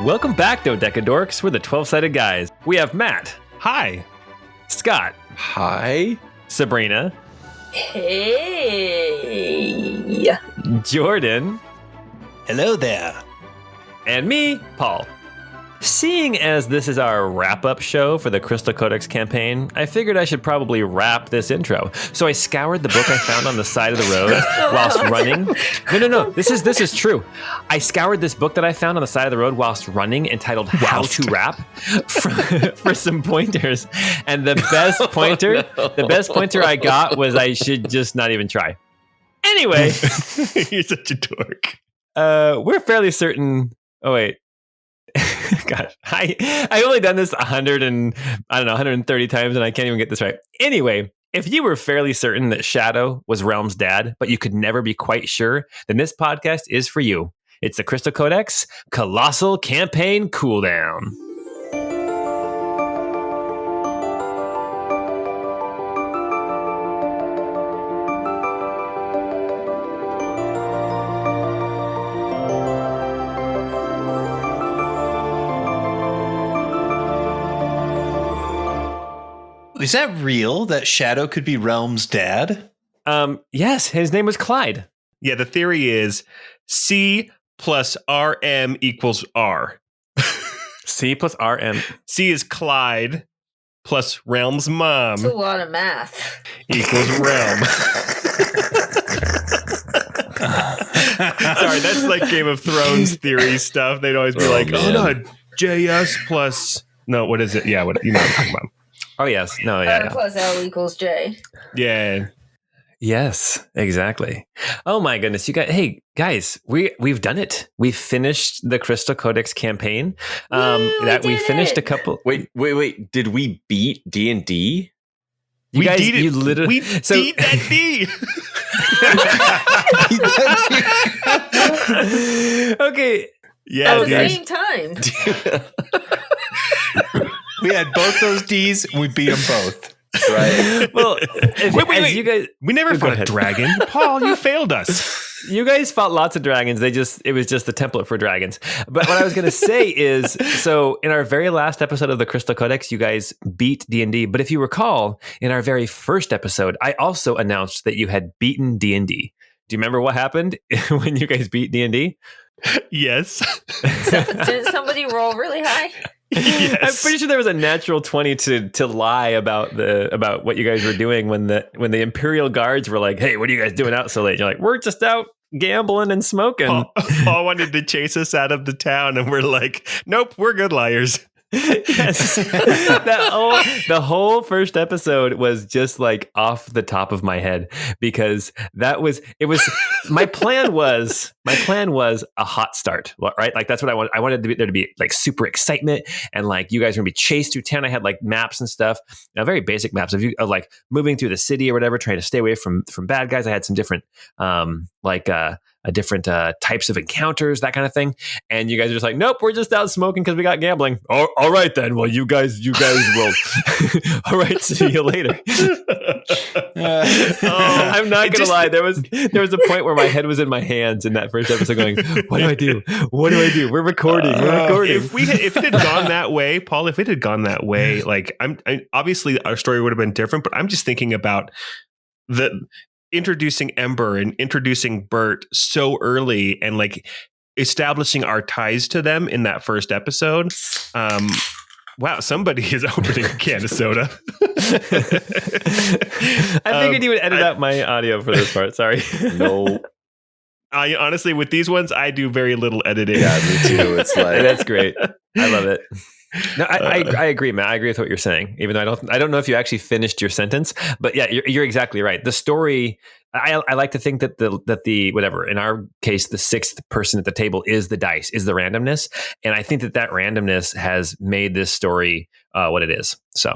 Welcome back, Dodecadorks. We're the 12-sided guys. We have Matt. Hi. Scott. Hi. Sabrina. Hey. Jordan. Hello there. And me, Paul. Seeing as this is our wrap-up show for the Crystal Codex campaign, I figured I should probably wrap this intro. So I scoured the book I found on the side of the road whilst running. No. This is true. I scoured this book that I found on the side of the road whilst running, entitled "How to Rap," for some pointers. And the best pointer I got was I should just not even try. Anyway, You're such a dork. we're fairly certain. Oh wait. Gosh, I only done this 130 times, and I can't even get this right. Anyway, if you were fairly certain that Shadow was Realm's dad, but you could never be quite sure, then this podcast is for you. It's the Crystal Codex Colossal Campaign Cooldown. Is that real that Shadow could be Realm's dad? Yes, his name was Clyde. Yeah, the theory is C plus RM equals R. C plus RM. C is Clyde plus Realm's mom That's a lot of math. equals Realm. Sorry, that's like Game of Thrones theory stuff. They'd always be JS plus... No, what is it? Yeah, what you know what I'm talking about. Oh, yes. No, yeah. R plus L equals J. Yeah. Yes, exactly. Oh my goodness, you guys! Hey guys, we've done it. We finished the Crystal Codex campaign. We finished a couple. Wait. Did we beat D&D? You guys, did it. you literally. We beat that D. Okay. Yeah. At the dude. same time. We had both those D's. We beat them both. Right. Well, Wait. you guys, We never Go fought a ahead. dragon. Paul, you failed us. you guys fought lots of dragons. It was just the template for dragons. But what I was going to say is, so in our very last episode of the Crystal Codex, you guys beat D&D. But if you recall, in our very first episode, I also announced that you had beaten D&D. Do you remember what happened when you guys beat D&D? Yes. Did somebody roll really high? Yes. I'm pretty sure there was a natural 20 to lie about what you guys were doing when the Imperial Guards were like, "Hey, what are you guys doing out so late?" You're like, "We're just out gambling and smoking." Paul wanted to chase us out of the town, and we're like, "Nope, we're good liars." Yes. The whole first episode was just like off the top of my head because my plan was a hot start, right? Like that's what I wanted. I wanted there to be like super excitement and like you guys were gonna be chased through town. I had like maps and stuff, very basic maps of like moving through the city or whatever, trying to stay away from bad guys. I had some different different types of encounters, that kind of thing. And you guys are just like, "Nope, we're just out smoking because we got gambling." All right then. Well, you guys will. All right, see you later. I'm not gonna lie. There was a point where my head was in my hands in that first episode, going, "What do I do? What do I do? We're recording. If it had gone that way, Paul, like I obviously our story would have been different. But I'm just thinking about the introducing Ember and introducing Bert so early and like establishing our ties to them in that first episode. Wow, somebody is opening a can of soda. I figured you would edit out my audio for this part. Sorry. No. I honestly, with these ones, I do very little editing. Yeah, me too. It's like That's great. I love it. No, I agree, Matt. I agree with what you're saying. Even though I don't know if you actually finished your sentence, but yeah, you're exactly right. The story. I like to think that the whatever, in our case, the sixth person at the table is the dice, is the randomness, and I think that randomness has made this story what it is. So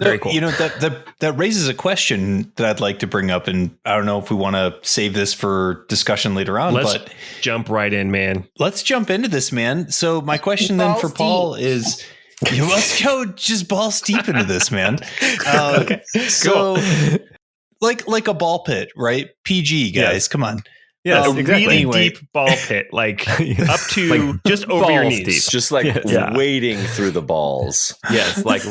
very cool. You know, that raises a question that I'd like to bring up, and I don't know if we want to save this for discussion later on. Let's but jump right in, man. Let's jump into this, man. So my question then for Paul is, let's go just balls deep into this, man. Okay, so like a ball pit, right? PG guys, come on. Yes, a exactly. really Anyway. deep ball pit, like up to Like just over your balls knees. deep. Just like Yeah. wading through the balls. Yes, like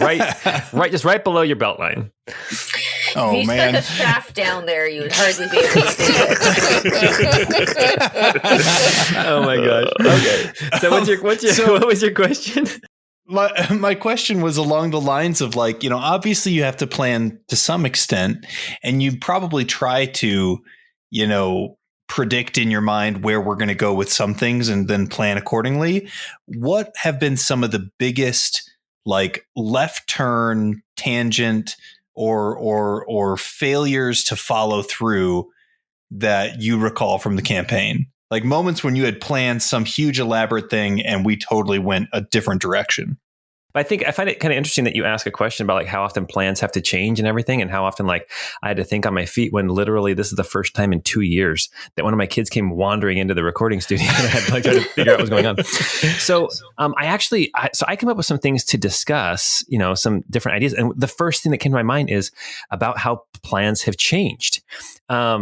just right below your belt line. Oh if you man. stuck a shaft down there, you would hardly be able to see it. Oh my gosh. Okay. So what was your question? My question was along the lines of like, obviously you have to plan to some extent, and you probably try to, predict in your mind where we're going to go with some things and then plan accordingly. What have been some of the biggest like left turn, tangent, or failures to follow through that you recall from the campaign? Like moments when you had planned some huge elaborate thing and we totally went a different direction. I find it kind of interesting that you ask a question about like how often plans have to change and everything, and how often like I had to think on my feet when literally this is the first time in 2 years that one of my kids came wandering into the recording studio and I had to like try to figure out what was going on. So I came up with some things to discuss, some different ideas, and the first thing that came to my mind is about how plans have changed. I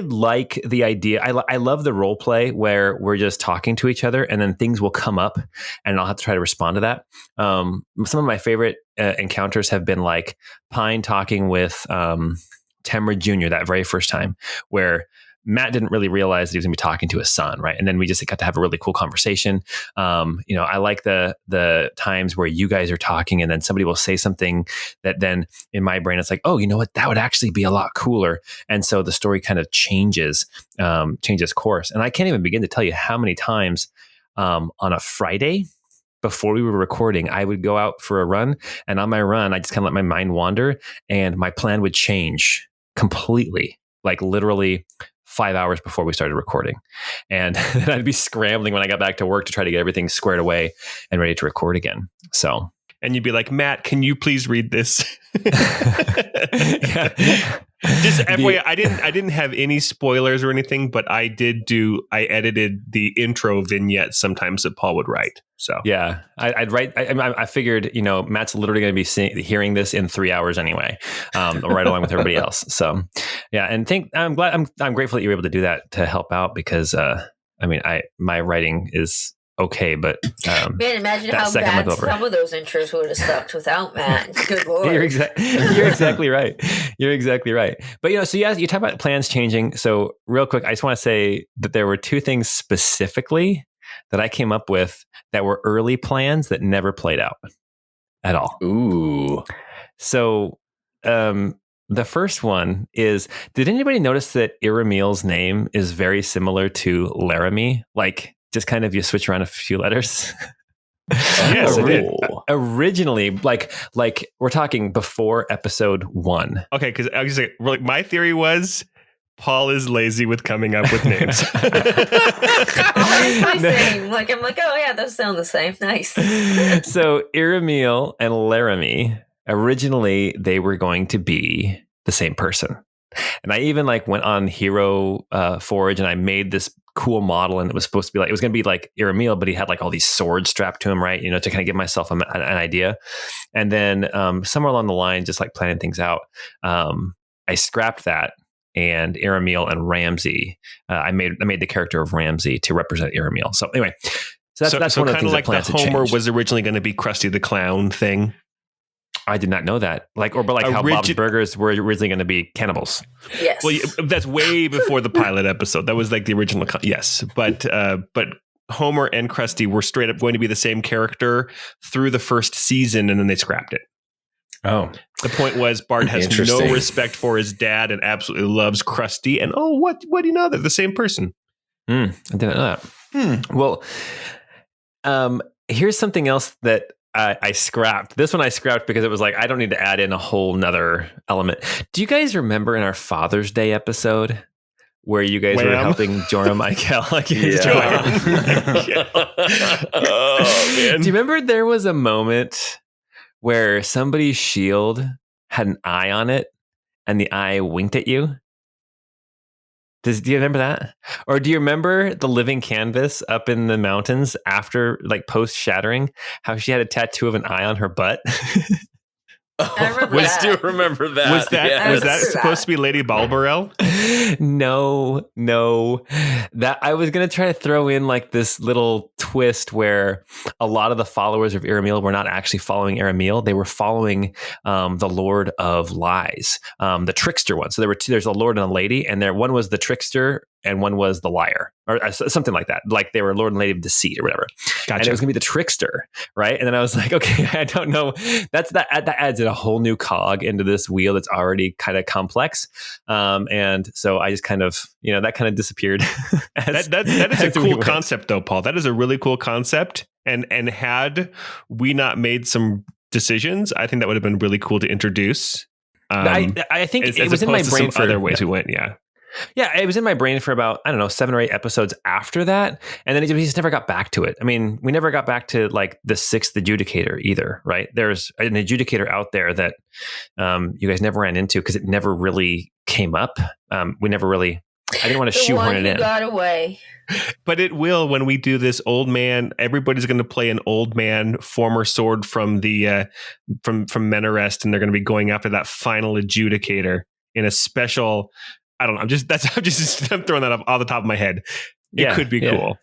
like the idea. I love the role play where we're just talking to each other and then things will come up and I'll have to try to respond to that. Some of my favorite encounters have been like Pine talking with Temra Jr. that very first time, where Matt didn't really realize that he was going to be talking to his son, right? And then we just got to have a really cool conversation. I like the times where you guys are talking and then somebody will say something that then in my brain, it's like, oh, you know what? That would actually be a lot cooler. And so the story kind of changes course. And I can't even begin to tell you how many times on a Friday before we were recording, I would go out for a run, and on my run, I just kind of let my mind wander and my plan would change completely, like literally 5 hours before we started recording. And then I'd be scrambling when I got back to work to try to get everything squared away and ready to record again. So, And you'd be like, Matt, can you please read this? yeah. Just FYI, I didn't have any spoilers or anything, but I edited the intro vignette sometimes that Paul would write. So yeah, I'd write. I figured, Matt's literally going to be hearing this in 3 hours anyway, right along with everybody else. So yeah, and I'm grateful that you were able to do that to help out because my writing is okay, but man, imagine how bad some of those intros would have sucked without Matt. Good lord. You're exactly right. You're exactly right. But so you talk about plans changing. So real quick, I just want to say that there were two things specifically that I came up with that were early plans that never played out at all. Ooh. So the first one is, did anybody notice that Iramil's name is very similar to Laramie? Like, just kind of you switch around a few letters. Yes, it did. Originally, like we're talking before episode 1. Okay, because I was like, my theory was Paul is lazy with coming up with names. Honestly, same. Like I'm like, oh yeah, those sound the same. Nice. So Iramil and Laramie, originally they were going to be the same person. And I even went on Hero Forge and I made this cool model, and it was supposed to be it was going to be like Iramil, but he had all these swords strapped to him, right? To kind of give myself an idea. And then somewhere along the line, just planning things out, I scrapped that. And Iramil and Ramsey, I made the character of Ramsey to represent Iramil. So anyway, that's one of the things that plans the Homer changed. was originally going to be Krusty the Clown thing. I did not know that. How Bob's Burgers were originally going to be cannibals. Yes. Well, that's way before the pilot episode. That was the original. Yes, but Homer and Krusty were straight up going to be the same character through the first season, and then they scrapped it. Oh, the point was Bart has no respect for his dad and absolutely loves Krusty. And what do you know? They're the same person. I didn't know that. Well, here's something else that I scrapped. This one I scrapped because it was I don't need to add in a whole nother element. Do you guys remember in our Father's Day episode where you guys were helping Jorah Michael against Jorah? Oh, man. Do you remember there was a moment where somebody's shield had an eye on it and the eye winked at you? Do you remember that? Or do you remember the living canvas up in the mountains after post shattering, how she had a tattoo of an eye on her butt? I remember that. Do remember that. Was that supposed to be Lady Balbarel? No. That I was gonna try to throw in like this little twist where a lot of the followers of Iramil were not actually following Iramil; they were following the Lord of Lies, the trickster one. So there were two. There's a lord and a lady, and one was the trickster and one was the liar, or something like that. Like they were lord and lady of deceit or whatever. Gotcha. And it was gonna be the trickster, right? And then I was like, okay, I don't know. That adds in a whole new cog into this wheel that's already kind of complex. And so I just kind of, that kind of disappeared. That is a cool concept, though, Paul. That is a really cool concept. And had we not made some decisions, I think that would have been really cool to introduce. I think it was in my brain for other ways we went. Yeah. Yeah, it was in my brain for about, 7 or 8 episodes after that. And then he just never got back to it. I mean, we never got back to like the 6th adjudicator either, right? There's an adjudicator out there that you guys never ran into because it never really came up. I didn't want to shoehorn it in. Got away. But it will when we do this old man. Everybody's going to play an old man, former sword from the from Menarest, and they're going to be going after that final adjudicator in a special. I don't know. I'm throwing that up off the top of my head. It could be cool.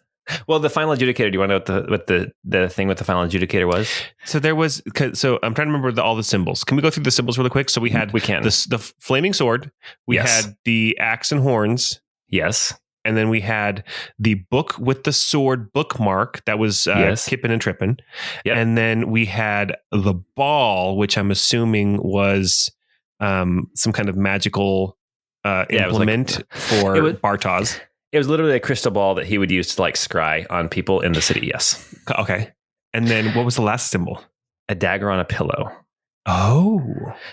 Well, the final adjudicator. Do you want to know what the thing with the final adjudicator was? So there was. So I'm trying to remember all the symbols. Can we go through the symbols really quick? So we had the flaming sword. We had the axe and horns. Yes. And then we had the book with the sword bookmark that was Kippin' and Trippin'. Yep. And then we had the ball, which I'm assuming was some kind of magical implement for Bartosz. It was literally a crystal ball that he would use to like scry on people in the city. Yes. Okay. And then what was the last symbol? A dagger on a pillow. Oh.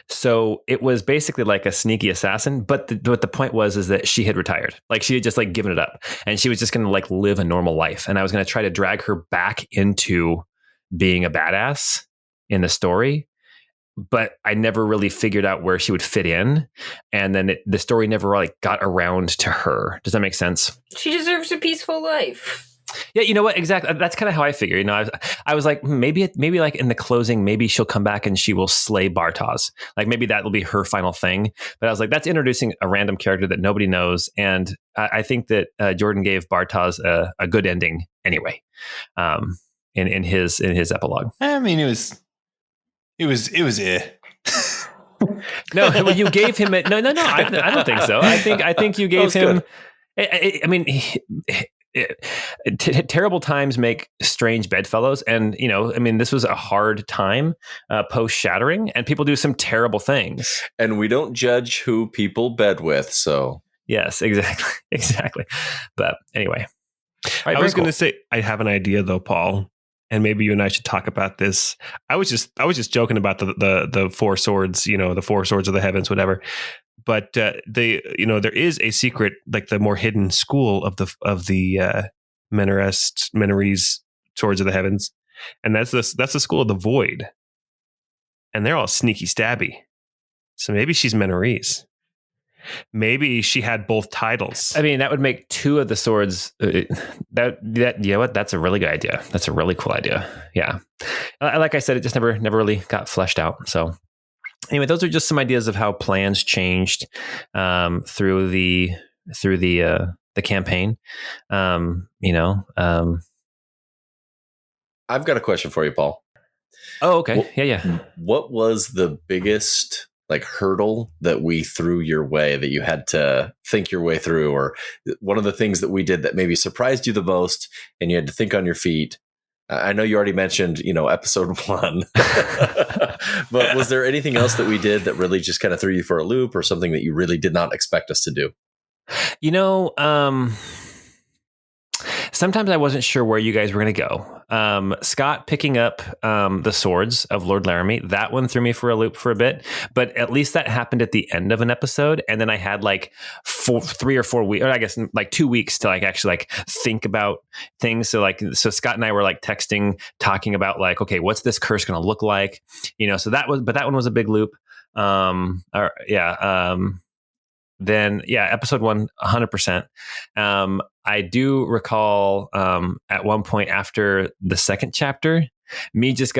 So it was basically like a sneaky assassin, but what the point was that she had retired. Like she had just like given it up and she was just going to like live a normal life. And I was going to try to drag her back into being a badass in the story. But I never really figured out where she would fit in. And then the story never like got around to her. Does that make sense? She deserves a peaceful life. Yeah, you know what? Exactly. That's kind of how I figure. I was like, maybe like in the closing, maybe she'll come back and she will slay Bartosz. Like maybe that will be her final thing. But I was like, that's introducing a random character that nobody knows. And I think that Jordan gave Bartosz a good ending anyway. In his epilogue. I mean, it was No, well, you gave him no. I don't think so. I think you gave him. I mean, terrible times make strange bedfellows, and this was a hard time post Shattering, and people do some terrible things. And we don't judge who people bed with. So yes, exactly. But anyway, right, I was going to say I have an idea though, Paul. And maybe you and I should talk about this. I was just joking about the 4 swords, the 4 swords of the heavens, whatever. But there is a secret, like the more hidden school of the Menarest swords of the heavens, and that's the school of the void, and they're all sneaky stabby. So maybe she's Menarese. Maybe she had both titles. I mean, that would make 2 of the swords. That's a really good idea. That's a really cool idea. Yeah. Like I said, it just never really got fleshed out. So anyway, those are just some ideas of how plans changed through the campaign. I've got a question for you, Paul. Oh, okay. Yeah. What was the biggest hurdle that we threw your way that you had to think your way through, or one of the things that we did that maybe surprised you the most and you had to think on your feet? I know you already mentioned, episode 1, but was there anything else that we did that really just kind of threw you for a loop, or something that you really did not expect us to do? Sometimes I wasn't sure where you guys were going to go. Scott picking up the swords of Lord Laramie, that one threw me for a loop for a bit, but at least that happened at the end of an episode. And then I had 3 or 4 weeks, or I guess 2 weeks to actually think about things. So Scott and I were texting, talking about okay, what's this curse going to look like? So that one was a big loop. Then episode 1, 100%. I do recall at one point after the second chapter, me just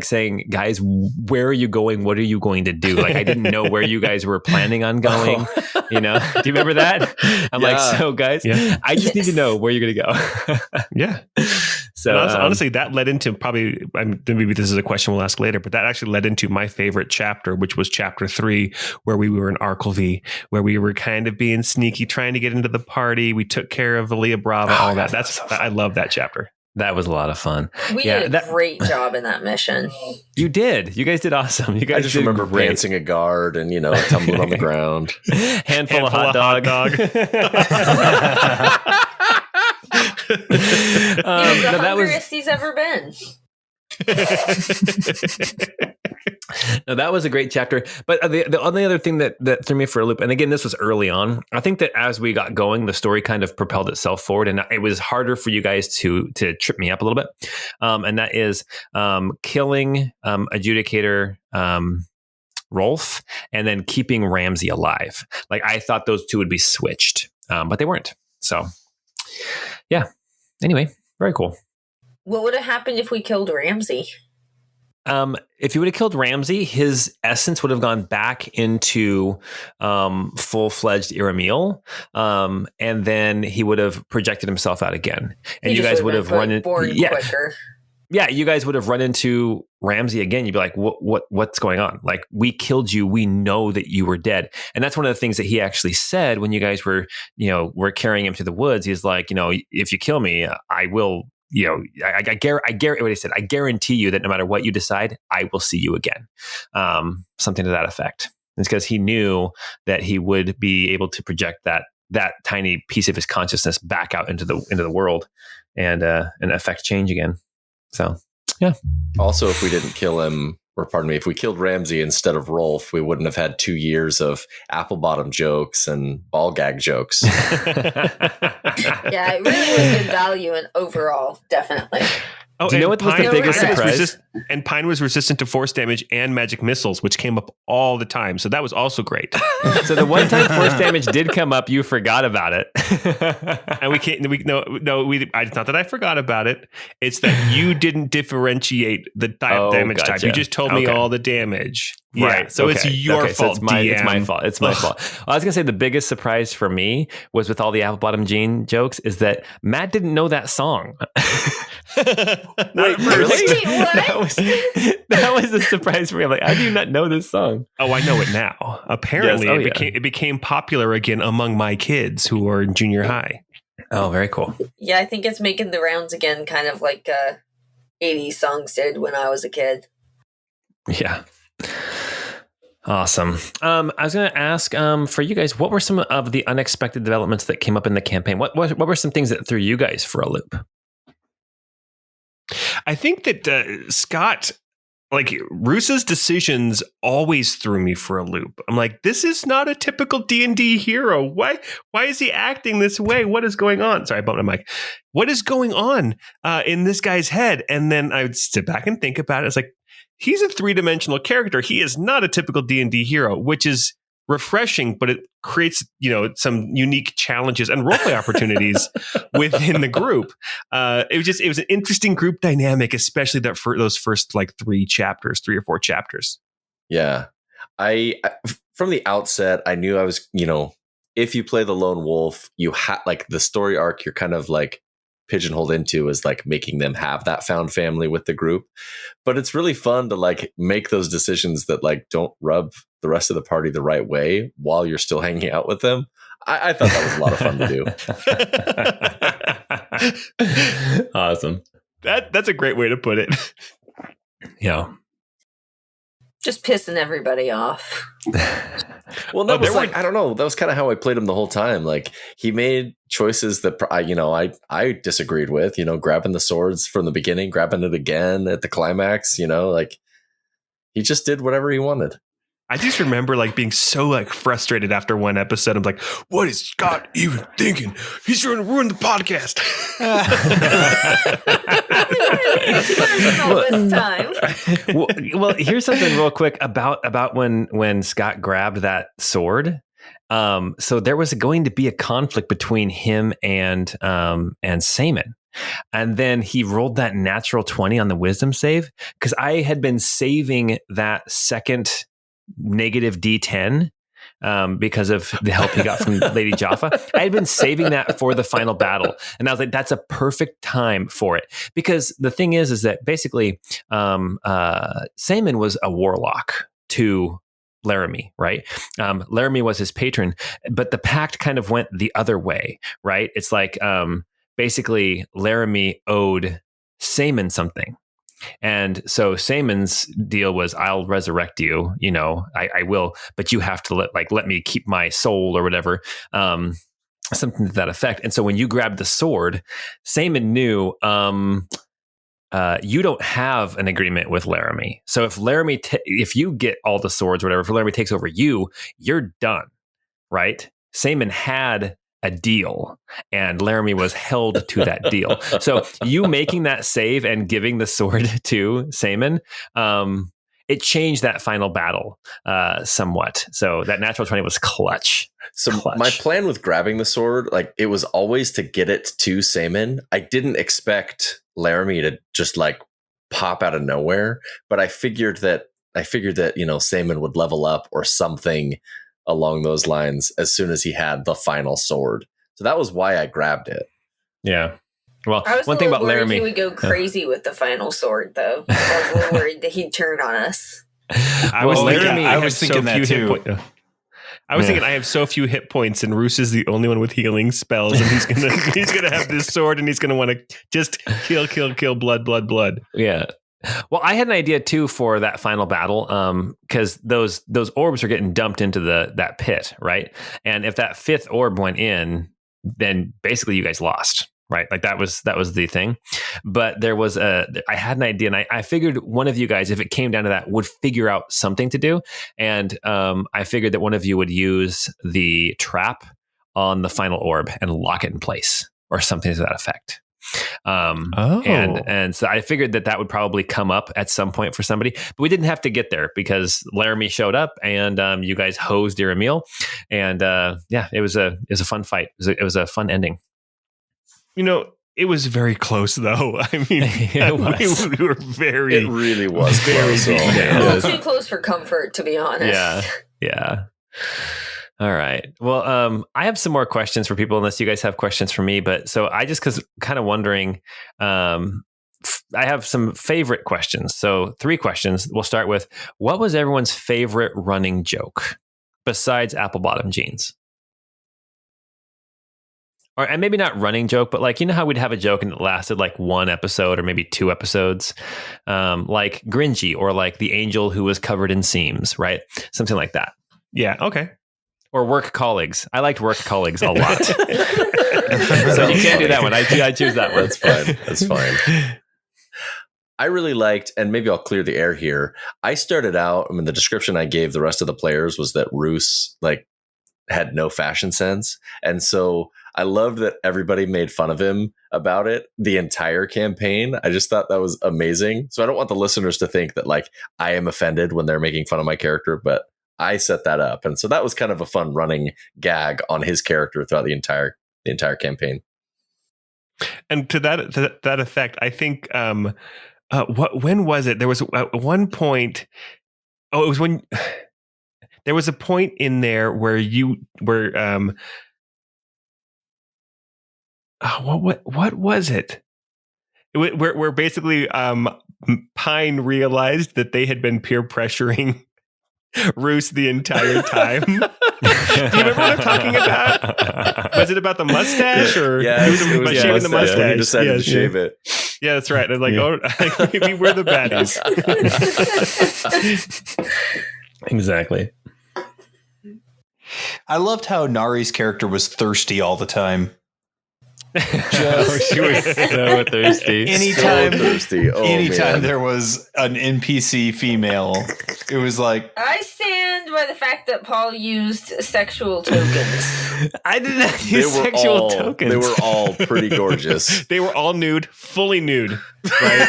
saying, guys, where are you going? What are you going to do? Like, I didn't know where you guys were planning on going. You know, do you remember that? I'm like, so guys, I just need to know where you're going to go. Yeah. So honestly, that led into probably, maybe this is a question we'll ask later, but that actually led into my favorite chapter, which was chapter 3, where we were in Arkelvy, where we were kind of being sneaky, trying to get into the party. We took care of Valia Brava, all that. I love that chapter. That was a lot of fun. We did a great job in that mission. You did. You guys did awesome. You guys I just remember pantsing a guard and, tumbling on the ground. Handful of hot dog. He's the hungriest he's ever been. No, that was a great chapter. But the only other thing that threw me for a loop, and again, this was early on, I think that as we got going, the story kind of propelled itself forward, and it was harder for you guys to trip me up a little bit. And that is killing Adjudicator Rolf and then keeping Ramsey alive. Like, I thought those two would be switched, but they weren't. So, yeah. Anyway, very cool. What would have happened if we killed Ramsey? If you would have killed Ramsey, his essence would have gone back into full-fledged Iramiel, and then he would have projected himself out again. And you guys would have run into quicker. Yeah, you guys would have run into Ramsey again. You'd be like, what's going on? Like, we killed you. We know that you were dead. And that's one of the things that he actually said when you guys were carrying him to the woods. He's like, if you kill me, I will. I guarantee what he said. I guarantee you that no matter what you decide, I will see you again. Something to that effect. It's because he knew that he would be able to project that tiny piece of his consciousness back out into the world and affect change again. So, yeah. Also, if we didn't kill him, or pardon me, if we killed Ramsey instead of Rolf, we wouldn't have had 2 years of apple bottom jokes and ball gag jokes. Yeah, it really was good value and overall, definitely. Oh, do you know what was the biggest surprise? And Pine was resistant to force damage and magic missiles, which came up all the time. So that was also great. So the one time force damage did come up, you forgot about it. And it's not that I forgot about it. It's that you didn't differentiate the damage type. You just told me all the damage. Right. Yeah, so it's your fault. So it's my fault. It's my fault. I was going to say the biggest surprise for me was with all the apple bottom jean jokes is that Matt didn't know that song. Wait, really? That was a surprise for me. I'm like, I do not know this song. Oh, I know it now. Apparently, it became popular again among my kids who are in junior high. Oh, very cool. Yeah, I think it's making the rounds again, kind of like 80s songs did when I was a kid. Yeah. Awesome. I was going to ask for you guys, what were some of the unexpected developments that came up in the campaign? What were some things that threw you guys for a loop? I think that Scott, like, Rusa's decisions always threw me for a loop. I'm like, this is not a typical D&D hero. Why is he acting this way? What is going on? Sorry, I bumped my mic. What is going on in this guy's head? And then I would sit back and think about it. It's like, he's a 3-dimensional character. He is not a typical D&D hero, which is refreshing, but it creates, some unique challenges and roleplay opportunities within the group. It was an interesting group dynamic, especially for those first 3 or 4 chapters. Yeah. I from the outset, I knew I was, if you play the lone wolf, you have the story arc, you're kind of pigeonholed into is making them have that found family with the group. But it's really fun to make those decisions that don't rub the rest of the party the right way while you're still hanging out with them. I thought that was a lot of fun to do. Awesome. That's a great way to put it. Yeah. Just pissing everybody off. Well, that was I don't know. That was kind of how I played him the whole time. He made choices that I disagreed with. Grabbing the swords from the beginning, grabbing it again at the climax. He just did whatever he wanted. I just remember being so frustrated after one episode. I'm like, what is Scott even thinking? He's trying to ruin the podcast. Well, here's something real quick about when Scott grabbed that sword. So there was going to be a conflict between him and Saman. And then he rolled that natural 20 on the wisdom save because I had been saving that second negative D10 because of the help he got from Lady Jaffa. I had been saving that for the final battle. And I was like, that's a perfect time for it. Because the thing is that basically Saman was a warlock to Laramie, right? Laramie was his patron, but the pact kind of went the other way, right? It's like basically Laramie owed Saman something. And so Saman's deal was, I'll resurrect you, I will, but you have to let me keep my soul or whatever, something to that effect. And so when you grabbed the sword, Saman knew, you don't have an agreement with Laramie. So if Laramie, if you get all the swords or whatever, if Laramie takes over you, you're done, right? Saman had a deal and Laramie was held to that deal. So you making that save and giving the sword to Saman, it changed that final battle somewhat. So that natural 20 was clutch. So my plan with grabbing the sword, it was always to get it to Saman. I didn't expect Laramie to just pop out of nowhere, but I figured that Saman would level up or something along those lines as soon as he had the final sword. So that was why I grabbed it. Yeah. Well, I was one thing about Laramie, he would go crazy with the final sword, though. I was a little worried that he'd turn on us. I was thinking that too. I was thinking I have so few hit points, and Roos is the only one with healing spells, and he's gonna have this sword, and he's gonna want to just kill, blood. Yeah. Well, I had an idea too for that final battle, because those orbs are getting dumped into that pit, right? And if that fifth orb went in, then basically you guys lost, right? That was the thing. But I had an idea, and I figured one of you guys, if it came down to that, would figure out something to do. And I figured that one of you would use the trap on the final orb and lock it in place, or something to that effect. And so I figured that would probably come up at some point for somebody, but we didn't have to get there because Laramie showed up and you guys hosed Iramil, and it was a fun fight. It was a fun ending. It was very close, though. I mean, we were very. It really was close. A little too close for comfort, to be honest. Yeah. All right. Well, I have some more questions for people, unless you guys have questions for me. But so I just kind of wondering, I have some favorite questions. So 3 questions. We'll start with, what was everyone's favorite running joke besides apple bottom jeans? And maybe not running joke, but how we'd have a joke and it lasted 1 episode or maybe 2 episodes, like Gringy, or the angel who was covered in seams, right? Something like that. Yeah. Okay. Or work colleagues. I liked work colleagues a lot. So you can't do that one. I choose that one. That's fine. I really liked, and maybe I'll clear the air here. I started out, the description I gave the rest of the players was that Roos had no fashion sense. And so I loved that everybody made fun of him about it the entire campaign. I just thought that was amazing. So I don't want the listeners to think that I am offended when they're making fun of my character, but I set that up. And so that was kind of a fun running gag on his character throughout the entire campaign. And to that effect, I think, when was it? There was at one point, it was when there was a point in there where what was it? Where basically Pine realized that they had been peer pressuring Roos the entire time. Do you remember what I'm talking about? Was it about the mustache, or it was about shaving the mustache? Yeah, he decided to shave it. Yeah, that's right. And maybe we're the baddies. Exactly. I loved how Nari's character was thirsty all the time. She was so thirsty. Anytime there was an NPC female, it was I stand by the fact that Paul used sexual tokens. I did not use sexual tokens. They were all pretty gorgeous. They were all nude, fully nude. Right?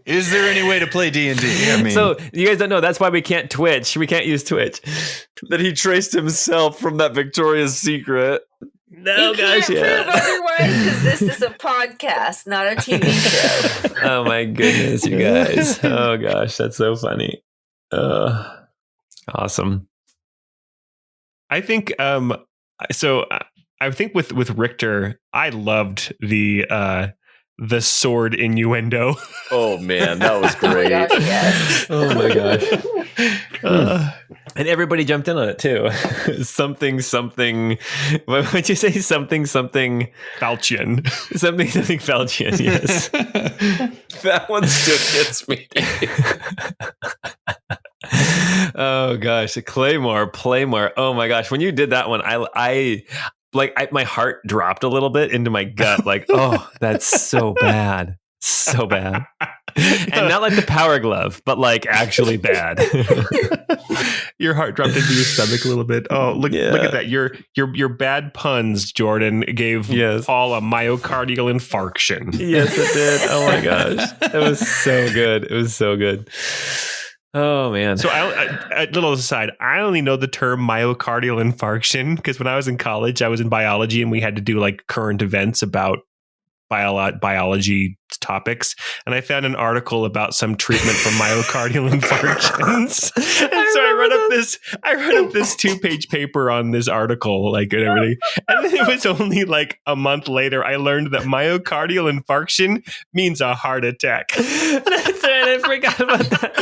Is there any way to play D&D? So you guys don't know. That's why we can't Twitch. We can't use Twitch. That he traced himself from that Victoria's Secret. You can't prove otherwise because this is a podcast, not a TV show. Oh my goodness, you guys. Oh gosh, that's so funny. Awesome. I think so I think with Richter, I loved the sword innuendo. Oh man, that was Oh my great. gosh, yes. Oh my gosh. And everybody jumped in on it too. something. What would you say? Something. Falchion. Something Falchion. Yes. That one still gets me. Oh gosh, Claymore. Oh my gosh, when you did that one, I my heart dropped a little bit into my gut. Like, oh, that's so bad. So bad. And not like the power glove, but like actually bad. Your heart dropped into your stomach a little bit. Oh, look at that. Your bad puns, Jordan, gave Paul a myocardial infarction. Yes, it did. Oh my gosh. It was so good. It was so good. Oh man. So a little aside, I only know the term myocardial infarction because when I was in college, I was in biology and we had to do like current events about biology topics, and I found an article about some treatment for myocardial infarctions. And so I wrote up this 2-page paper on this article, like and everything. And then it was only like a month later I learned that myocardial infarction means a heart attack. That's right. I forgot about that.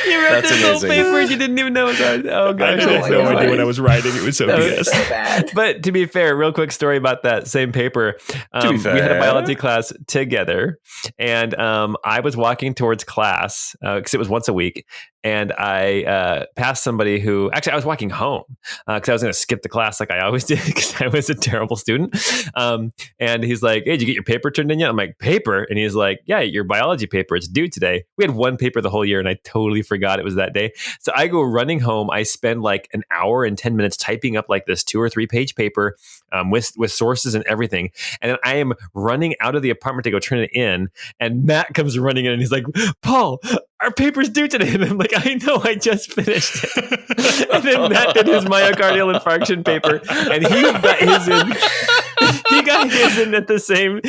You wrote That's this whole amazing. paper and you didn't even know it was hard. Oh I gosh. had no idea what I was writing. It was so That was BS. So bad. But to be fair, real quick story about that same paper. To be We had a fair. biology class together, and I was walking towards class because it was once a week, and I passed somebody who actually I was walking home because I was going to skip the class like I always did because I was a terrible student. And he's like, "Hey, did you get your paper turned in yet?" I'm like, "Paper?" And he's like, "Yeah, your biology paper. It's due today." We had one paper the whole year, and I totally forgot it was that day. So I go running home. I spend like an hour and 10 minutes typing up like this 2 or 3 page paper with sources and everything. And then I am running out of the apartment to go turn it in. And Matt comes running in and he's like, "Paul, our paper's due today." And I'm like, "I know, I just finished it." And then Matt did his myocardial infarction paper and he got his in. He got his in at the same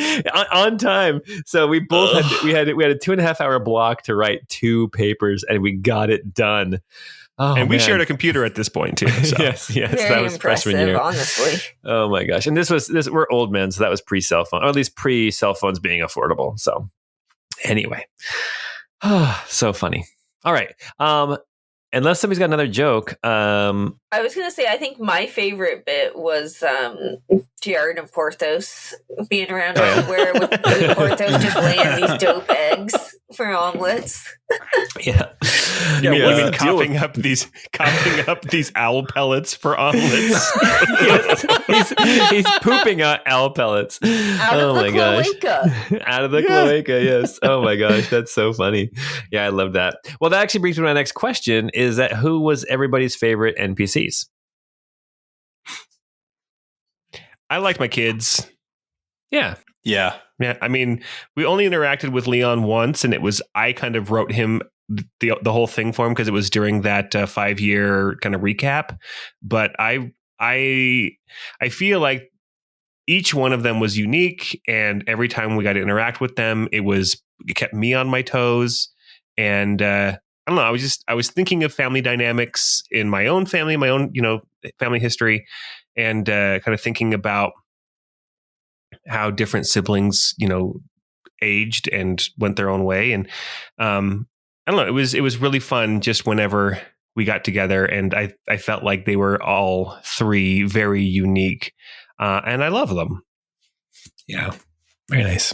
on time. So we both had a 2.5 hour block to write 2 papers and we got it done. Oh, And we man. shared a computer at this point too. So. Yes, Very that was impressive, freshman year. honestly. Oh my gosh. And this we're old men, so that was pre-cell phone, or at least pre-cell phones being affordable. So anyway. So funny. All right. Unless somebody's got another joke. I was going to say, I think my favorite bit was Jared and Porthos being around everywhere with Porthos just laying these dope eggs for omelets. Yeah. You mean deal coughing up these owl pellets for omelets? Yes. He's pooping out owl pellets. Out Oh of the my gosh. cloaca. Out of the cloaca, yes. Oh my gosh, that's so funny. Yeah, I love that. Well, that actually brings me to my next question: is that who was everybody's favorite NPCs? I liked my kids. Yeah. Yeah. Yeah, I mean, we only interacted with Leon once, and it was I kind of wrote him the whole thing for him because it was during that 5-year kind of recap. But I feel like each one of them was unique, and every time we got to interact with them, it kept me on my toes. And I don't know, I was thinking of family dynamics in my own family, my own family history, and kind of thinking about how different siblings, aged and went their own way. And I don't know, it was really fun just whenever we got together, and I felt like they were all 3 very unique, and I love them. Yeah. Very nice.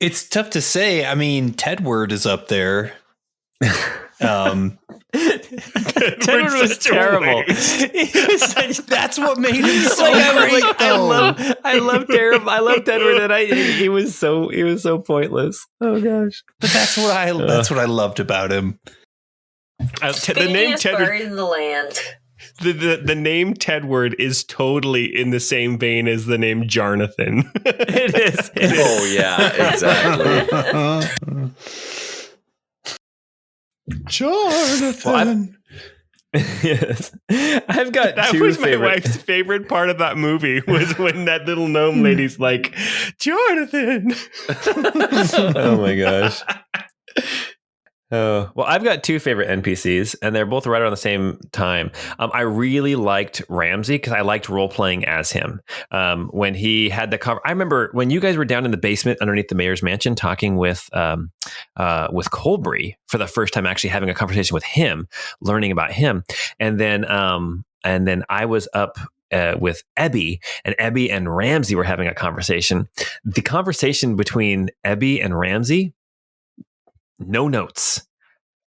It's tough to say. I mean, Tedward is up there. Tedward was such a terrible. waste. That's what made him so Like, great. I love Tedward, and he was so pointless. Oh gosh. But that's what I loved about him. The name Biggest Tedward, bird in the land. the name Tedward is totally in the same vein as the name Jarnathan. It is. Oh yeah, exactly. Jonathan. Yes. I've got That two was my favorite. wife's favorite part of that movie was when that little gnome lady's like, Jonathan. Oh my gosh. Oh, well, I've got two favorite NPCs, and they're both right around the same time. I really liked Ramsey because I liked role playing as him. When he had the cover, I remember when you guys were down in the basement underneath the mayor's mansion talking with Colbury for the first time, actually having a conversation with him, learning about him, and then I was up with Ebby, and Ebby and Ramsey were having a conversation. The conversation between Ebby and Ramsey. No notes,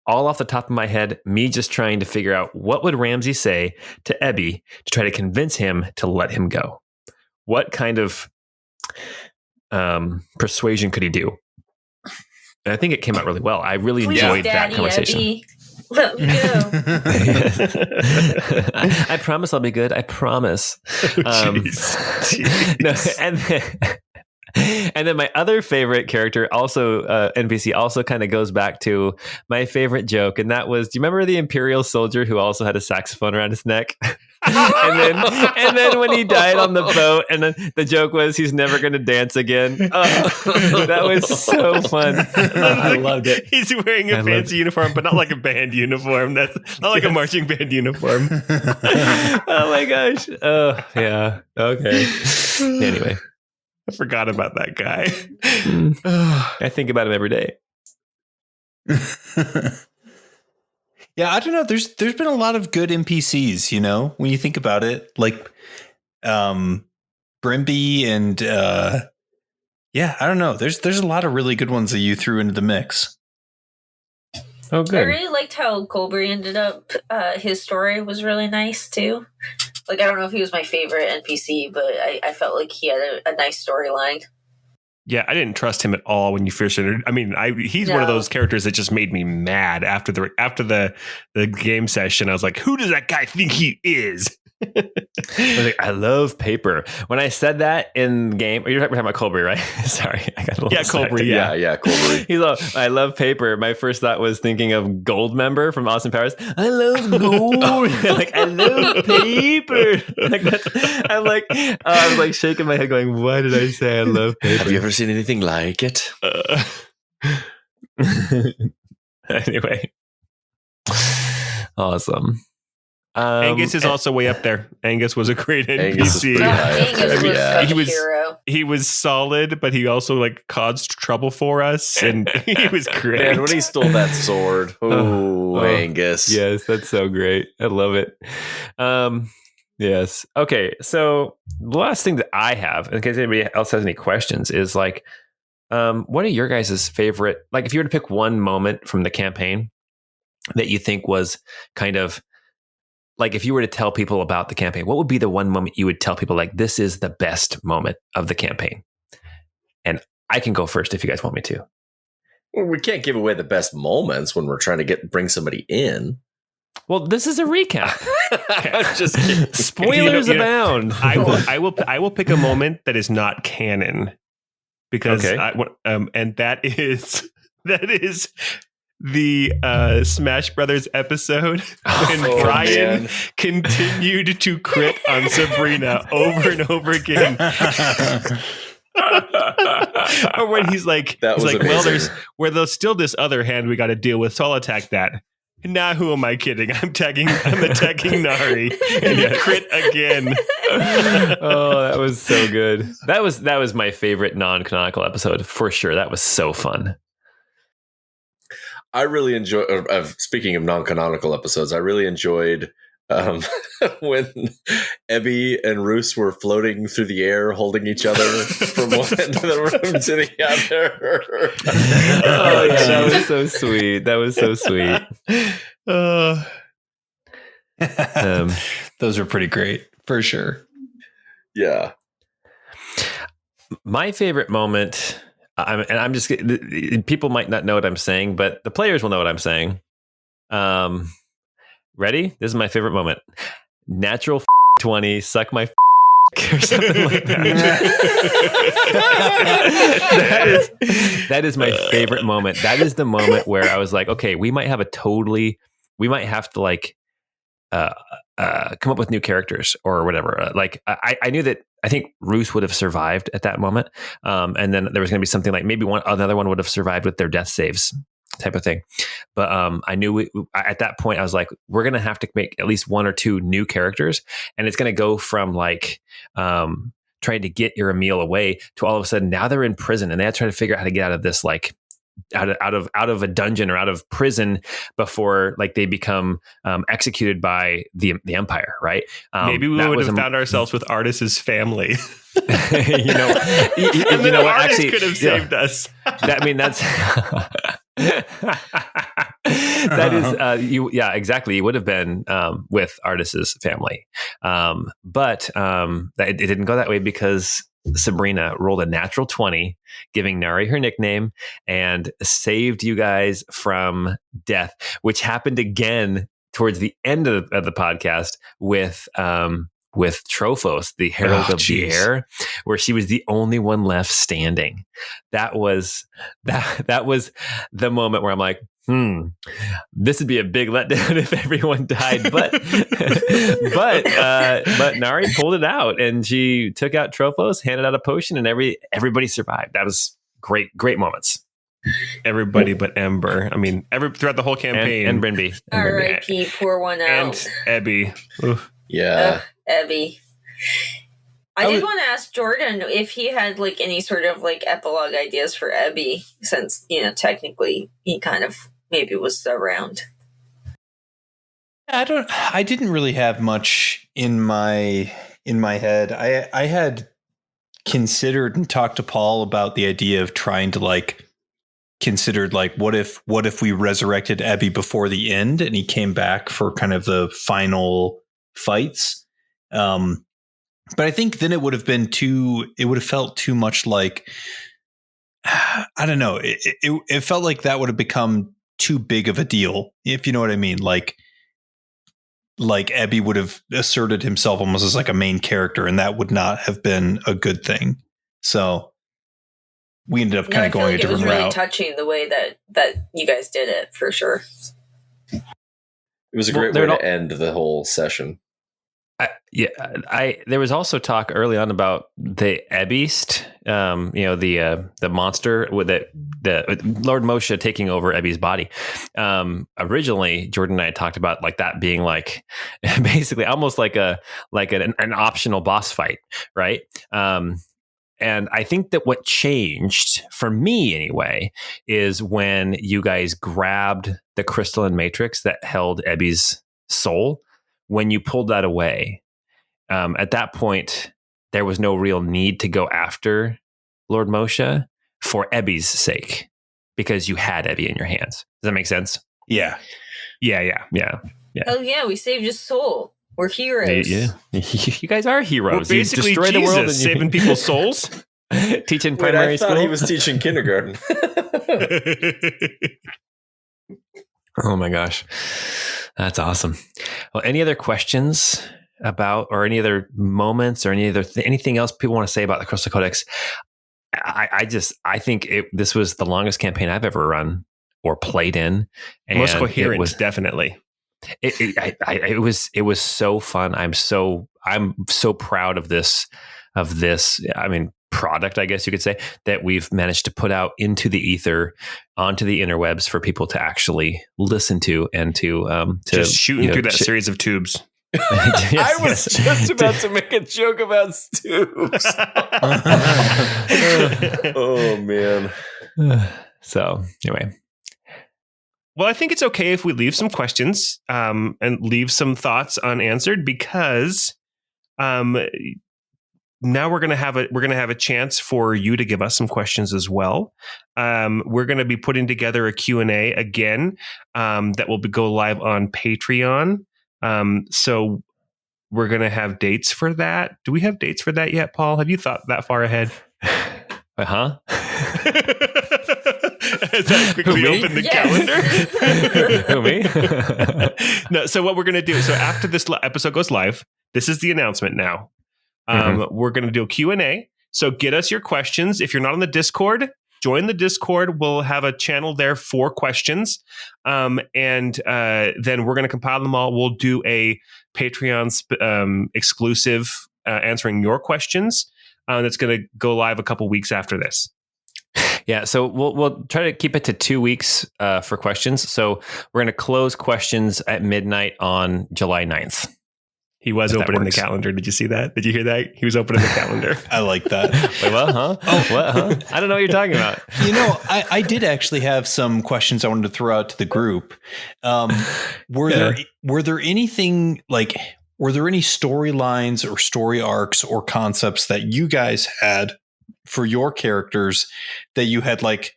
all off the top of my head, me just trying to figure out what would Ramsey say to Ebby to try to convince him to let him go. What kind of persuasion could he do? And I think it came out really well. I really enjoyed that conversation. Ebby, let me go. I promise I'll be good. I promise. Jeez. No, and then my other favorite character, also NPC, also kind of goes back to my favorite joke, and that was: do you remember the Imperial soldier who also had a saxophone around his neck? and then when he died on the boat, and then the joke was he's never going to dance again. Oh, that was so fun. I loved it. He's wearing a fancy uniform, but not like a band uniform. That's not like a marching band uniform. Oh my gosh. Oh yeah. Okay. Anyway. I forgot about that guy. I think about him every day. Yeah, I don't know. There's been a lot of good NPCs, you know, when you think about it, like Brimby and yeah, I don't know. There's a lot of really good ones that you threw into the mix. Oh, I good. really liked how Colbury ended up. His story was really nice too. Like, I don't know if he was my favorite NPC, but I felt like he had a nice storyline. Yeah, I didn't trust him at all when you first entered. I mean, he's one of those characters that just made me mad after the game session. I was like, who does that guy think he is? I love paper. When I said that in game, you're talking about Colbury, right? Sorry, I got a little Colbury. Yeah, Colbury. He's all, I love paper. My first thought was thinking of Goldmember from Austin Powers. I love gold. Like, I love paper. Like, I was like shaking my head, going, "Why did I say I love paper?" Have you ever seen anything like it? Anyway, awesome. Angus is also way up there. Angus was a great NPC. Angus was a hero. He was solid, but he also like caused trouble for us, and he was great. Man, when he stole that sword, Angus. Yes, that's so great. I love it. Yes. Okay. So the last thing that I have, in case anybody else has any questions, is like, what are your guys' favorite? Like, if you were to pick one moment from the campaign that you think was kind of like, if you were to tell people about the campaign, what would be the one moment you would tell people, like, this is the best moment of the campaign? And I can go first if you guys want me to. Well, we can't give away the best moments when we're trying to bring somebody in. Well, this is a recap. I'm just kidding. Spoilers abound. I will pick a moment that is not canon, because and that is the Smash Brothers episode when Brian continued to crit on Sabrina over and over again. Or when he's like, well, there's still this other hand we got to deal with, so I'll attack that. Nah, who am I kidding? I'm attacking Nari, and he crit again. Oh, that was so good. That was my favorite non-canonical episode for sure. That was so fun. I really enjoy. Speaking of non-canonical episodes, I really enjoyed when Ebby and Roos were floating through the air, holding each other from one end of the room to the other. Oh yeah, that was so sweet. That was so sweet. Those are pretty great for sure. Yeah. My favorite moment. I'm just, people might not know what I'm saying, but the players will know what I'm saying. Ready? This is my favorite moment. Natural 20, suck my or something like that. That is my favorite moment. That is the moment where I was like, okay, we might have to like come up with new characters or whatever. I knew that I think Roos would have survived at that moment, and then there was going to be something like maybe another one would have survived with their death saves type of thing. But I knew at that point I was like, we're going to have to make at least one or two new characters, and it's going to go from like trying to get your Emil away to all of a sudden now they're in prison and they have to try to figure out how to get out of this like out of a dungeon or out of prison before like they become executed by the Empire, right? Maybe we would have found ourselves with Artis's family. you know what? Artis Actually, could have saved us. That's that is you. Yeah, exactly. You would have been with Artis's family, but it didn't go that way because Sabrina rolled a natural 20, giving Nari her nickname, and saved you guys from death, which happened again towards the end of the podcast with Trophos, the Herald of the Air, where she was the only one left standing. That was the moment where I'm like, this would be a big letdown if everyone died, but Nari pulled it out and she took out Trophos, handed out a potion, and everybody survived. That was great moments. Everybody but Ember. I mean, throughout the whole campaign, and Brinby. R.I.P. Pour one out. And Ebby. Oof. Yeah, Ebby. I did want to ask Jordan if he had like any sort of like epilogue ideas for Ebby, since technically he kind of maybe was around. I didn't really have much in my head. I had considered and talked to Paul about the idea of trying to like considered like what if we resurrected Ebby before the end and he came back for kind of the final fights. But I think then it would have felt too much like, I don't know. It felt like that would have become too big of a deal, if you know what I mean. Like Ebby would have asserted himself almost as like a main character, and that would not have been a good thing. So we ended up kind of going a different route. It was really touching the way that you guys did it, for sure. It was a great way to end the whole session. There was also talk early on about the Ebbeast, the monster with the Lord Moshe taking over Ebby's body. Originally, Jordan and I talked about like that being like basically almost like an optional boss fight, right? And I think that what changed for me anyway is when you guys grabbed the crystalline matrix that held Ebby's soul. When you pulled that away, at that point, there was no real need to go after Lord Moshe for Ebby's sake, because you had Ebby in your hands. Does that make sense? Yeah. Oh yeah, we saved his soul. We're heroes. Yeah. You guys are heroes. We're basically you destroy Jesus, the world and saving people's souls. Teaching primary school. I thought he was teaching kindergarten. Oh my gosh. That's awesome. Well, any other questions about, or any other moments, or anything else people want to say about the Crystal Codex? I think this was the longest campaign I've ever run or played in. And most coherent, definitely. It was so fun. I'm so proud of this. I mean, product, I guess you could say, that we've managed to put out into the ether, onto the interwebs for people to actually listen to, and to just shooting through that series of tubes. I was just about to make a joke about tubes. Oh man. So anyway. Well, I think it's okay if we leave some questions and leave some thoughts unanswered, because now we're gonna have a chance for you to give us some questions as well. We're gonna be putting together a Q&A again that will go live on Patreon. So we're gonna have dates for that. Do we have dates for that yet, Paul? Have you thought that far ahead? Uh-huh. As I quickly open the calendar. Who, me? No. So what we're gonna do? So after this episode goes live, this is the announcement now. We're going to do a Q&A. So get us your questions. If you're not on the Discord, join the Discord. We'll have a channel there for questions. And then we're going to compile them all. We'll do a Patreon exclusive answering your questions. That's going to go live a couple weeks after this. Yeah, so we'll try to keep it to 2 weeks for questions. So we're going to close questions at midnight on July 9th. He was opening the calendar. Did you see that? Did you hear that? He was opening the calendar. I like that. Wait, what? Huh? Oh, what? Huh? I don't know what you're talking about. I did actually have some questions I wanted to throw out to the group. Were there anything like, were there any storylines or story arcs or concepts that you guys had for your characters that you had like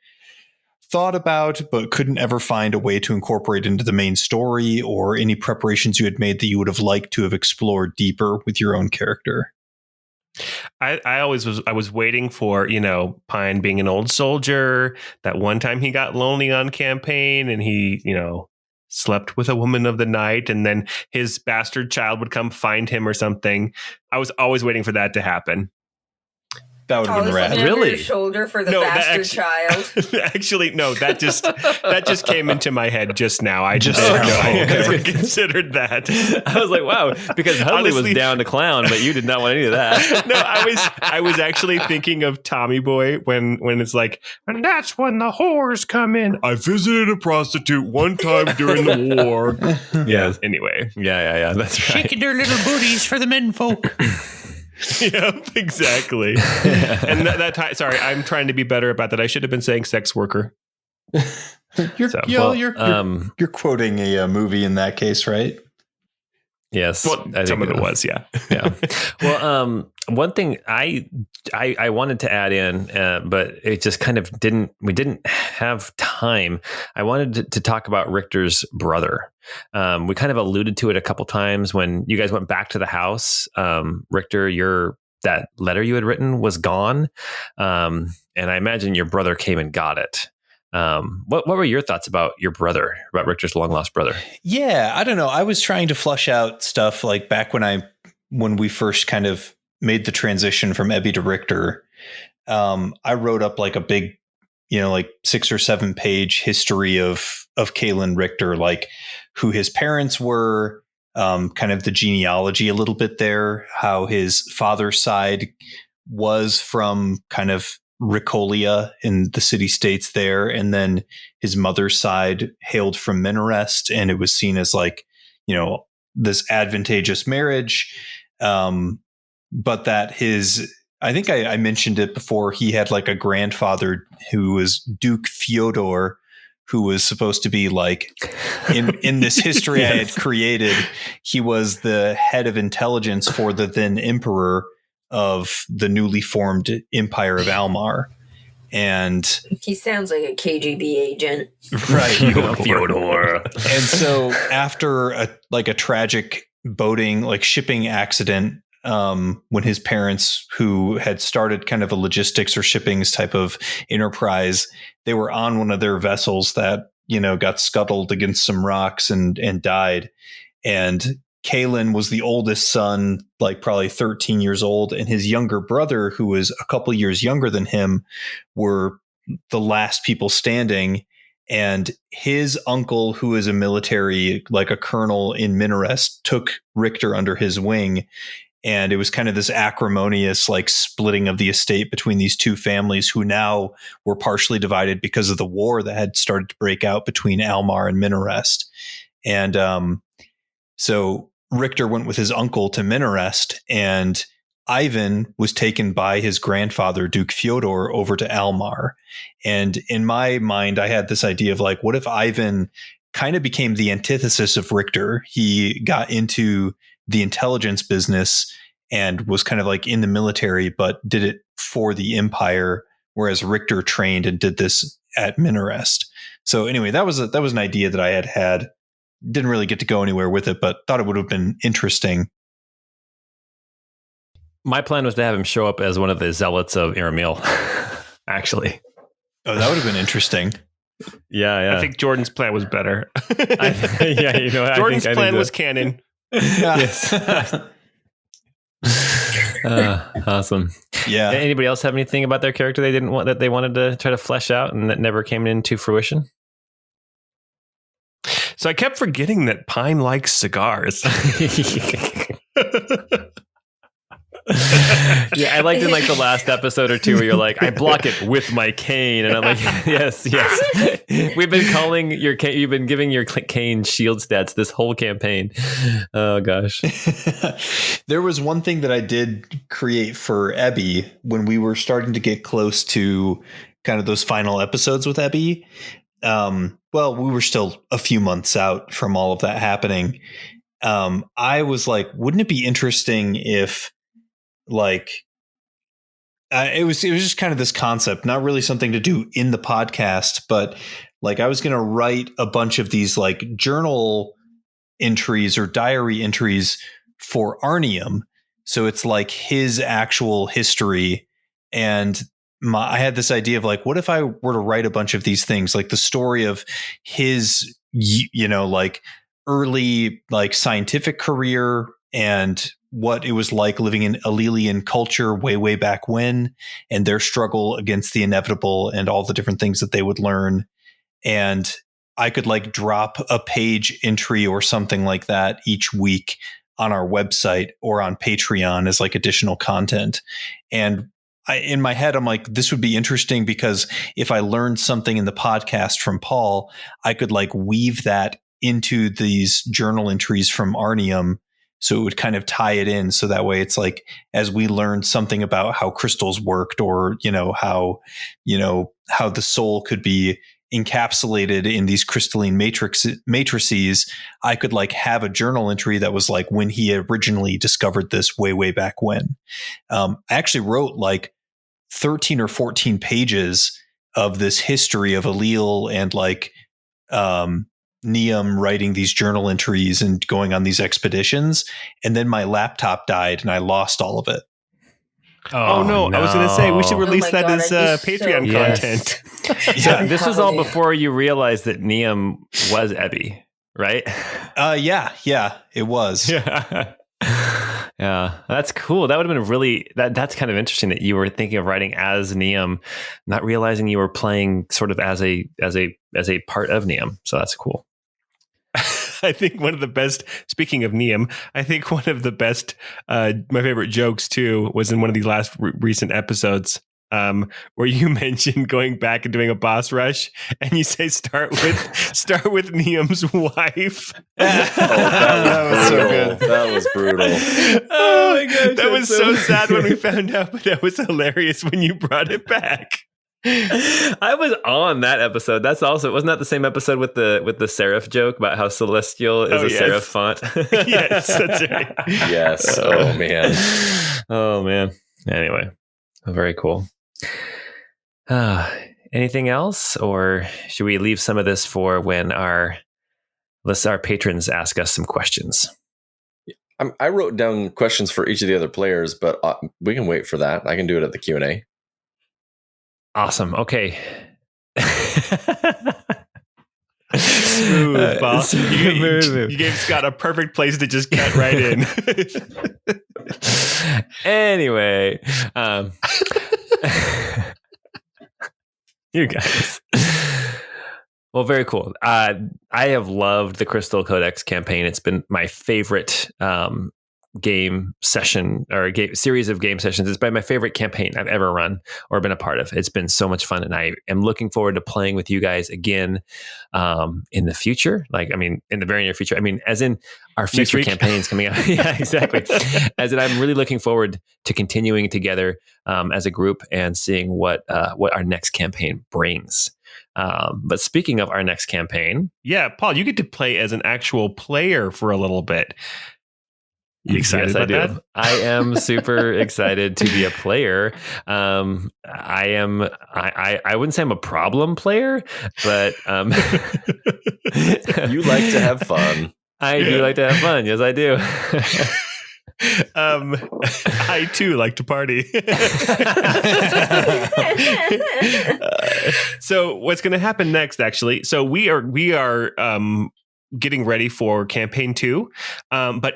thought about but couldn't ever find a way to incorporate into the main story, or any preparations you had made that you would have liked to have explored deeper with your own character? I was waiting for, Pine being an old soldier. That one time he got lonely on campaign and he, slept with a woman of the night, and then his bastard child would come find him or something. I was always waiting for that to happen. That would have been rad. Really? Your shoulder for the bastard child. Actually, no. That just came into my head just now. I never considered that. I was like, wow, because Hudley was down to clown, but you did not want any of that. No, I was actually thinking of Tommy Boy when it's like, and that's when the whores come in. I visited a prostitute one time during the war. Yeah. Anyway. Yeah. That's right. Shaking their little booties for the men folk. Yep, exactly. And that time, sorry, I'm trying to be better about that. I should have been saying sex worker. You're quoting a movie in that case, right? Yes, well, some of it was, yeah. Well, one thing I wanted to add in, but it just kind of we didn't have time. I wanted to talk about Richter's brother. We kind of alluded to it a couple times when you guys went back to the house. Richter, that letter you had written was gone. And I imagine your brother came and got it. What were your thoughts about your brother, about Richter's long lost brother? Yeah, I don't know. I was trying to flush out stuff like back when we first kind of made the transition from Ebby to Richter. I wrote up like a big, like 6 or 7 page history of Kalen Richter, like who his parents were, kind of the genealogy a little bit there, how his father's side was from kind of Ricolia in the city states there, and then his mother's side hailed from Minarest, and it was seen as like, this advantageous marriage, but that I think I mentioned it before, he had like a grandfather who was Duke Fyodor, who was supposed to be like in this history yes. I had created, he was the head of intelligence for the then emperor of the newly formed Empire of Almar. And he sounds like a KGB agent. Right. Fyodor. And so after a tragic shipping accident, when his parents, who had started kind of a logistics or shippings type of enterprise, they were on one of their vessels that, got scuttled against some rocks and died. And Kalen was the oldest son, like probably 13 years old, and his younger brother, who was a couple years younger than him, were the last people standing. And his uncle, who is a military, like a colonel in Minarest, took Richter under his wing. And it was kind of this acrimonious, like splitting of the estate between these two families, who now were partially divided because of the war that had started to break out between Almar and Minarest. And so Richter went with his uncle to Minarest, and Ivan was taken by his grandfather, Duke Fyodor, over to Almar. And in my mind, I had this idea of like, what if Ivan kind of became the antithesis of Richter? He got into the intelligence business and was kind of like in the military, but did it for the Empire, whereas Richter trained and did this at Minarest. So anyway, that was an idea that I had. Didn't really get to go anywhere with it, but thought it would have been interesting. My plan was to have him show up as one of the zealots of Aramil, actually. Oh, that would have been interesting. Yeah. I think Jordan's plan was better. Jordan's plan was canon. Yes. Awesome. Yeah. Anybody else have anything about their character they didn't want that they wanted to try to flesh out and that never came into fruition? So I kept forgetting that Pine likes cigars. Yeah, I liked in like the last episode or two where you're like, I block it with my cane, and I'm like, yes. We've been calling your cane. You've been giving your cane shield stats this whole campaign. Oh gosh. There was one thing that I did create for Ebby when we were starting to get close to kind of those final episodes with Ebby. Well, we were still a few months out from all of that happening. I was like, wouldn't it be interesting if like it was just kind of this concept, not really something to do in the podcast, but like I was going to write a bunch of these like journal entries or diary entries for Arnium. So it's like his actual history. And I had this idea of like, what if I were to write a bunch of these things, like the story of his, like early like scientific career and what it was like living in Alelian culture way back when, and their struggle against the inevitable and all the different things that they would learn. And I could like drop a page entry or something like that each week on our website or on Patreon as like additional content. And in my head, I'm like, this would be interesting because if I learned something in the podcast from Paul, I could like weave that into these journal entries from Arnium. So it would kind of tie it in. So that way it's like, as we learned something about how crystals worked or, how the soul could be encapsulated in these crystalline matrices, I could like have a journal entry that was like when he originally discovered this way back when. I actually wrote like 13 or 14 pages of this history of Allele and like Neum writing these journal entries and going on these expeditions. And then my laptop died and I lost all of it. Oh no. I was going to say we should release that as Patreon content. So this was all before you realized that Neum was Ebby, right? Yeah, it was. Yeah, that's cool. That would have been really that's kind of interesting that you were thinking of writing as Neum, not realizing you were playing sort of as a part of Neum. So that's cool. I think one of the best, speaking of Neum, I think one of the best, my favorite jokes too, was in one of the last recent episodes where you mentioned going back and doing a boss rush and you say, start with Neum's wife. That was so good. That was brutal. Oh my gosh. That was so sad when we found out, but that was hilarious when you brought it back. I was on that episode. That's also, wasn't that the same episode with the serif joke about how celestial is a serif font? Yes, that's right. Yes. Oh man. Anyway, very cool. Anything else, or should we leave some of this for when our patrons ask us some questions? I wrote down questions for each of the other players, but we can wait for that. I can do it at the Q&A. Awesome. Okay. Smooth, boss. You gave Scott a perfect place to just cut right in. Anyway, you guys. Well, very cool. I have loved the Crystal Codex campaign. It's been my favorite game session or series of game sessions. It's been my favorite campaign I've ever run or been a part of. It's been so much fun, and I am looking forward to playing with you guys again in the future. In the very near future. As in our future campaigns coming out. Yeah, exactly. As in, I'm really looking forward to continuing together as a group and seeing what our next campaign brings. But speaking of our next campaign, yeah, Paul, you get to play as an actual player for a little bit. You excited about that? I am super excited to be a player. I wouldn't say I'm a problem player, but you like to have fun. I do like to have fun. Yes, I do. I too like to party. So what's going to happen next, actually? So we are getting ready for campaign 2. But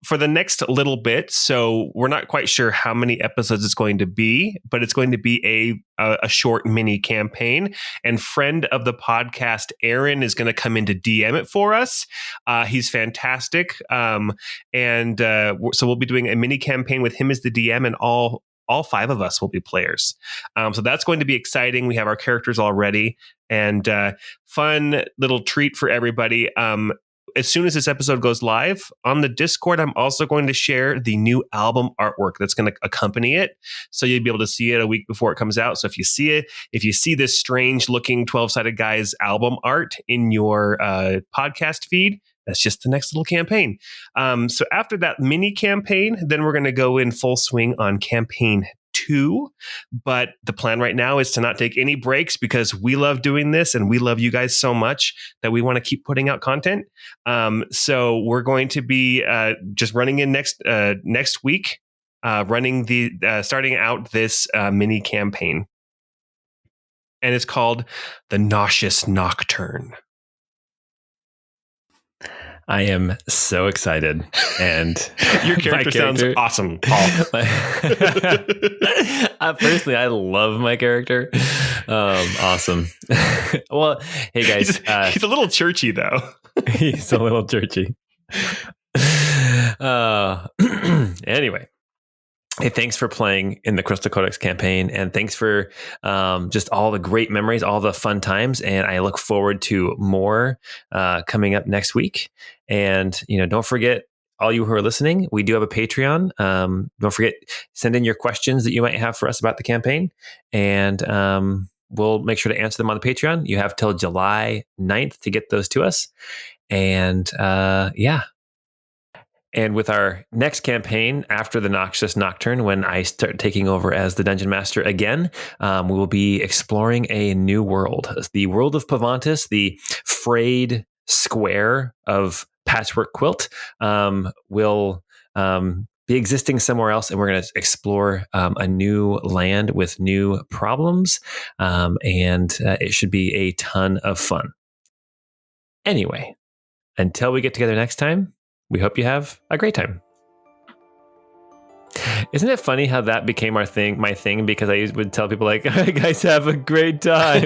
for the next little bit, so we're not quite sure how many episodes it's going to be, but it's going to be a short mini campaign. And friend of the podcast, Aaron, is going to come in to DM it for us. He's fantastic. So we'll be doing a mini campaign with him as the DM, and all 5 of us will be players. So that's going to be exciting. We have our characters already, and fun little treat for everybody. As soon as this episode goes live on the Discord, I'm also going to share the new album artwork that's going to accompany it. So you'll be able to see it a week before it comes out. So if you see this strange looking 12-sided guy's album art in your podcast feed, that's just the next little campaign. So after that mini campaign, then we're going to go in full swing on campaign 2. But the plan right now is to not take any breaks, because we love doing this and we love you guys so much that we want to keep putting out content. So we're going to be just running in next week, starting out this mini campaign. And it's called The Nauseous Nocturne. I am so excited, and your character sounds awesome, Paul. Personally, I love my character. Awesome. Well, hey guys, he's a little churchy though. He's a little churchy. Anyway. Hey, thanks for playing in the Crystal Codex campaign, and thanks for just all the great memories, all the fun times. And I look forward to more coming up next week. And, don't forget, all you who are listening, we do have a Patreon. Don't forget, send in your questions that you might have for us about the campaign, and we'll make sure to answer them on the Patreon. You have till July 9th to get those to us. And yeah. And with our next campaign after the Noxious Nocturne, when I start taking over as the Dungeon Master again, we will be exploring a new world. The world of Pavantis, the frayed square of Patchwork Quilt, will be existing somewhere else, and we're going to explore a new land with new problems, and it should be a ton of fun. Anyway, until we get together next time, we hope you have a great time. Isn't it funny how that became my thing? Because I would tell people like, "Guys, have a great time."